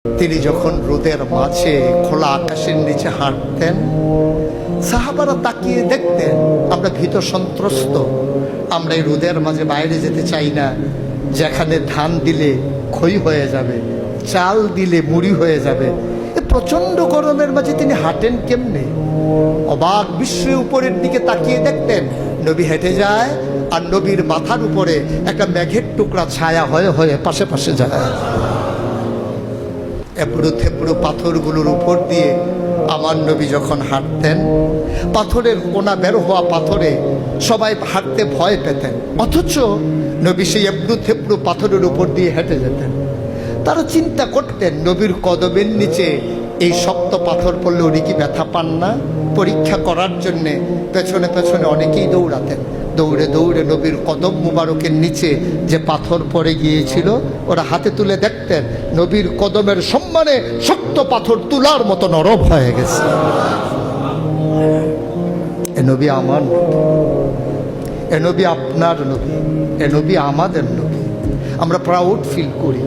তিনি যখন রোদের মাঝে খোলা আকাশের নিচে হাঁটতেন, সাহাবারা তাকিয়ে দেখতেন আমরা ভীত সন্ত্রস্ত, আমরা এই রোদের মাঝে বাইরে যেতে চাই না, যেখানে ধান দিলে খই হয়ে যাবে, চাল দিলে মুড়ি হয়ে যাবে। এ প্রচন্ড গরমের মাঝে তিনি হাঁটেন কেমনে? অবাক বিশ্বে উপরের দিকে তাকিয়ে দেখতেন নবী হেঁটে যায়, আর নবীর মাথার উপরে একটা মেঘের টুকরা ছায়া হয়ে হয়ে পাশে পাশে যায়। এবড়ো থেবড়ো পাথরগুলোর উপর দিয়ে আমার নবী যখন হাঁটতেন, পাথরের কোনা বের হওয়া পাথরে সবাই হাঁটতে ভয় পেতেন, অথচ নবী সেই এবড়ো থেবড়ো পাথরের উপর দিয়ে হেঁটে যেতেন। তারা চিন্তা করতেন নবীর কদমের নিচে এই শক্ত পাথর পড়লে উনি কি ব্যথা পান না? পরীক্ষা করার জন্যে পেছনে পেছনে অনেকেই দৌড়াতেন। দৌড়ে দৌড়ে নবীর কদম মুবারকের নিচে যে পাথর পড়ে গিয়েছিল ওরা হাতে তুলে দেখতেন নবীর কদমের সম্মানে শক্ত পাথর তুলার মতো নরম হয়ে গেছে। এ নবী আমার নবী, এ নবী আপনার নবী, এ নবী আমাদের নবী। আমরা প্রাউড ফিল করি।